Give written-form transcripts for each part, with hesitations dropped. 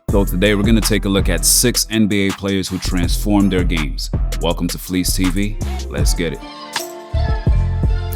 So today we're going to take a look at 6 NBA players who transformed their games. Welcome to Fleece TV. Let's get it.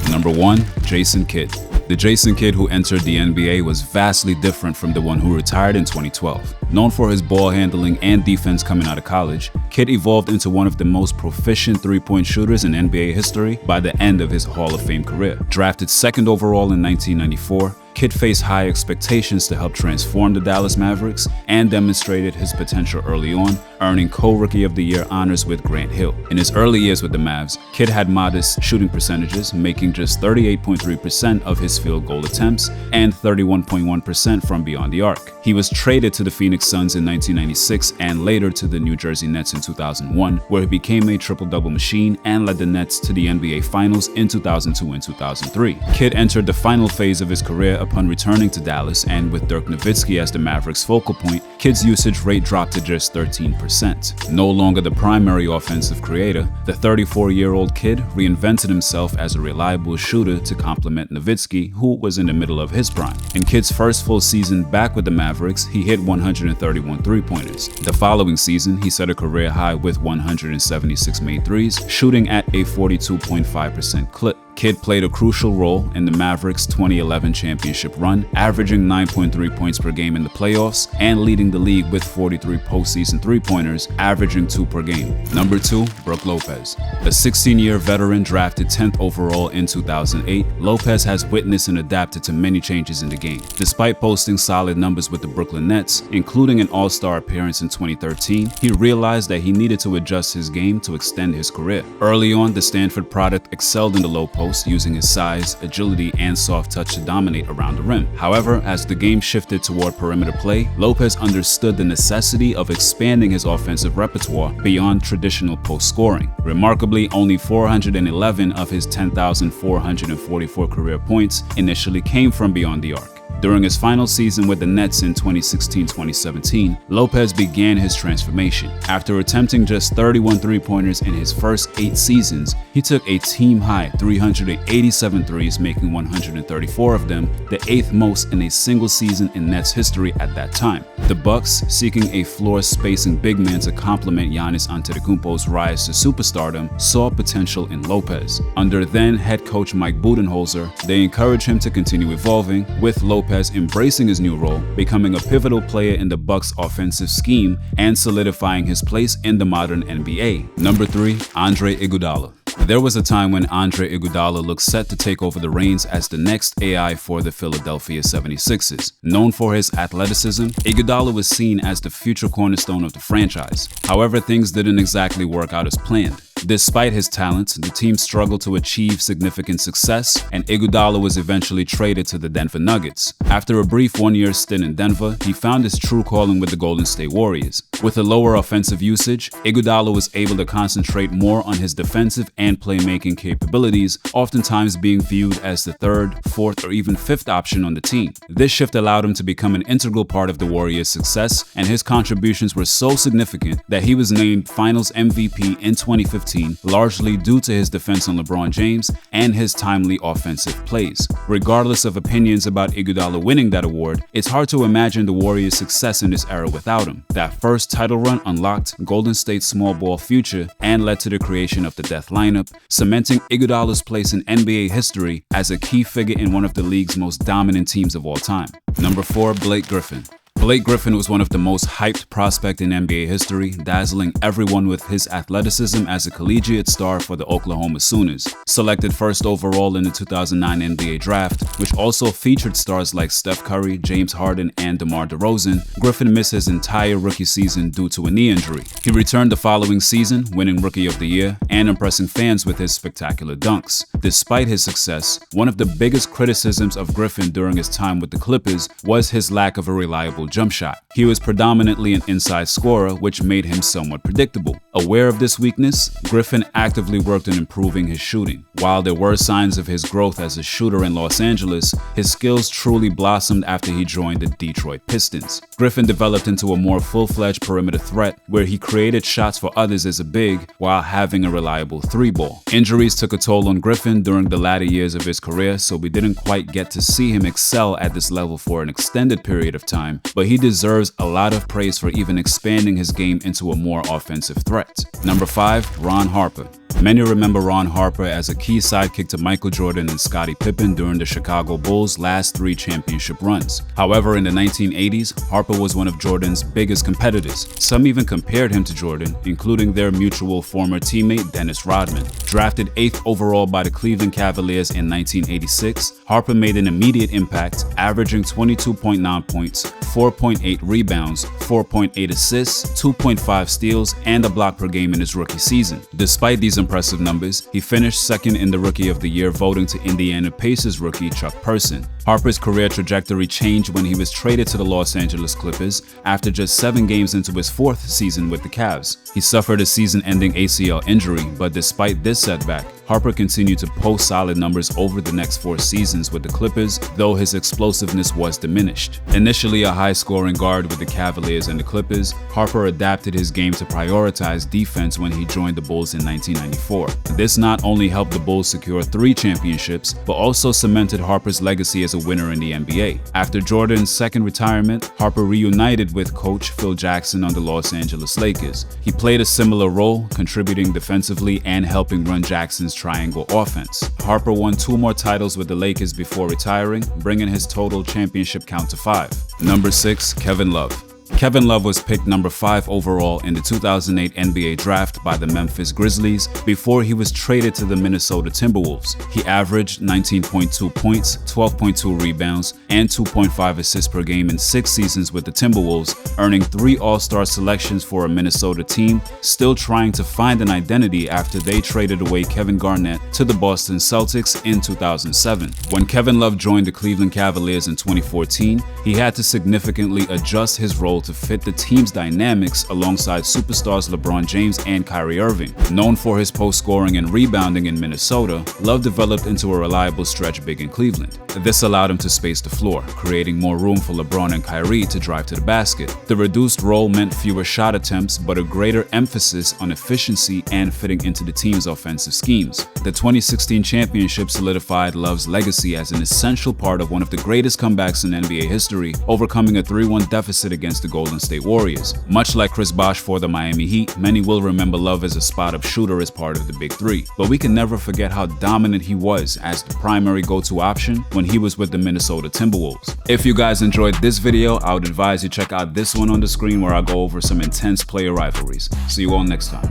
Number 1, Jason Kidd. The Jason Kidd who entered the NBA was vastly different from the one who retired in 2012. Known for his ball handling and defense coming out of college, Kidd evolved into one of the most proficient three-point shooters in NBA history by the end of his Hall of Fame career. Drafted 2nd overall in 1994, Kidd faced high expectations to help transform the Dallas Mavericks and demonstrated his potential early on, earning co-Rookie of the Year honors with Grant Hill. In his early years with the Mavs, Kidd had modest shooting percentages, making just 38.3% of his field goal attempts and 31.1% from beyond the arc. He was traded to the Phoenix Suns in 1996 and later to the New Jersey Nets in 2001, where he became a triple-double machine and led the Nets to the NBA Finals in 2002 and 2003. Kidd entered the final phase of his career upon returning to Dallas, and with Dirk Nowitzki as the Mavericks' focal point, Kidd's usage rate dropped to just 13%. No longer the primary offensive creator, the 34-year-old Kidd reinvented himself as a reliable shooter to complement Nowitzki, who was in the middle of his prime. In Kidd's first full season back with the Mavericks, he hit 131 three-pointers. The following season, he set a career high with 176 made threes, shooting at a 42.5% clip. Kidd played a crucial role in the Mavericks' 2011 championship run, averaging 9.3 points per game in the playoffs and leading the league with 43 postseason three-pointers, averaging 2 per game. Number 2, Brook Lopez. A 16-year veteran drafted 10th overall in 2008, Lopez has witnessed and adapted to many changes in the game. Despite posting solid numbers with the Brooklyn Nets, including an All-Star appearance in 2013, he realized that he needed to adjust his game to extend his career. Early on, the Stanford product excelled in the low post, using his size, agility, and soft touch to dominate around the rim. However, as the game shifted toward perimeter play, Lopez understood the necessity of expanding his offensive repertoire beyond traditional post scoring. Remarkably, only 411 of his 10,444 career points initially came from beyond the arc. During his final season with the Nets in 2016-2017, Lopez began his transformation. After attempting just 31 three-pointers in his first 8 seasons, he took a team-high 387 threes, making 134 of them, the 8th most in a single season in Nets history at that time. The Bucks, seeking a floor-spacing big man to complement Giannis Antetokounmpo's rise to superstardom, saw potential in Lopez. Under then head coach Mike Budenholzer, they encouraged him to continue evolving, with Lopez embracing his new role, becoming a pivotal player in the Bucks' offensive scheme and solidifying his place in the modern NBA. Number 3, Andre Iguodala. There was a time when Andre Iguodala looked set to take over the reins as the next AI for the Philadelphia 76ers. Known for his athleticism, Iguodala was seen as the future cornerstone of the franchise. However, things didn't exactly work out as planned. Despite his talents, the team struggled to achieve significant success, and Iguodala was eventually traded to the Denver Nuggets. After a brief one-year stint in Denver, he found his true calling with the Golden State Warriors. With a lower offensive usage, Iguodala was able to concentrate more on his defensive and playmaking capabilities, oftentimes being viewed as the 3rd, 4th, or even 5th option on the team. This shift allowed him to become an integral part of the Warriors' success, and his contributions were so significant that he was named Finals MVP in 2015, largely due to his defense on LeBron James and his timely offensive plays. Regardless of opinions about Iguodala winning that award, it's hard to imagine the Warriors' success in this era without him. That first title run unlocked Golden State's small ball future and led to the creation of the Death lineup, cementing Iguodala's place in NBA history as a key figure in one of the league's most dominant teams of all time. Number 4, Blake Griffin. Blake Griffin was one of the most hyped prospects in NBA history, dazzling everyone with his athleticism as a collegiate star for the Oklahoma Sooners. Selected 1st overall in the 2009 NBA Draft, which also featured stars like Steph Curry, James Harden, and DeMar DeRozan, Griffin missed his entire rookie season due to a knee injury. He returned the following season, winning Rookie of the Year and impressing fans with his spectacular dunks. Despite his success, one of the biggest criticisms of Griffin during his time with the Clippers was his lack of a reliable jump shot. He was predominantly an inside scorer, which made him somewhat predictable. Aware of this weakness, Griffin actively worked on improving his shooting. While there were signs of his growth as a shooter in Los Angeles, his skills truly blossomed after he joined the Detroit Pistons. Griffin developed into a more full-fledged perimeter threat, where he created shots for others as a big while having a reliable 3-ball. Injuries took a toll on Griffin Griffin during the latter years of his career, so we didn't quite get to see him excel at this level for an extended period of time, but he deserves a lot of praise for even expanding his game into a more offensive threat. Number 5, Ron Harper. Many remember Ron Harper as a key sidekick to Michael Jordan and Scottie Pippen during the Chicago Bulls' last 3 championship runs. However, in the 1980s, Harper was one of Jordan's biggest competitors. Some even compared him to Jordan, including their mutual former teammate Dennis Rodman. Drafted 8th overall by the Cleveland Cavaliers in 1986, Harper made an immediate impact, averaging 22.9 points, 4.8 rebounds, 4.8 assists, 2.5 steals, and a block per game in his rookie season. Despite these impressive numbers, he finished second in the Rookie of the Year voting to Indiana Pacers rookie Chuck Person. Harper's career trajectory changed when he was traded to the Los Angeles Clippers after just 7 games into his 4th season with the Cavs. He suffered a season-ending ACL injury, but despite this setback, Harper continued to post solid numbers over the next 4 seasons with the Clippers, though his explosiveness was diminished. Initially a high-scoring guard with the Cavaliers and the Clippers, Harper adapted his game to prioritize defense when he joined the Bulls in 1994. This not only helped the Bulls secure 3 championships, but also cemented Harper's legacy as a winner in the NBA. After Jordan's second retirement, Harper reunited with coach Phil Jackson on the Los Angeles Lakers. He played a similar role, contributing defensively and helping run Jackson's triangle offense. Harper won 2 more titles with the Lakers before retiring, bringing his total championship count to 5. Number 6, Kevin Love. Kevin Love was picked number 5 overall in the 2008 NBA draft by the Memphis Grizzlies before he was traded to the Minnesota Timberwolves. He averaged 19.2 points, 12.2 rebounds, and 2.5 assists per game in 6 seasons with the Timberwolves, earning 3 All-Star selections for a Minnesota team still trying to find an identity after they traded away Kevin Garnett to the Boston Celtics in 2007. When Kevin Love joined the Cleveland Cavaliers in 2014, he had to significantly adjust his role to fit the team's dynamics alongside superstars LeBron James and Kyrie Irving. Known for his post scoring and rebounding in Minnesota, Love developed into a reliable stretch big in Cleveland. This allowed him to space the floor, creating more room for LeBron and Kyrie to drive to the basket. The reduced role meant fewer shot attempts, but a greater emphasis on efficiency and fitting into the team's offensive schemes. The 2016 championship solidified Love's legacy as an essential part of one of the greatest comebacks in NBA history, overcoming a 3-1 deficit against the Golden State Warriors. Much like Chris Bosh for the Miami Heat, many will remember Love as a spot-up shooter as part of the Big Three, but we can never forget how dominant he was as the primary go-to option when he was with the Minnesota Timberwolves. If you guys enjoyed this video, I would advise you check out this one on the screen where I go over some intense player rivalries. See you all next time.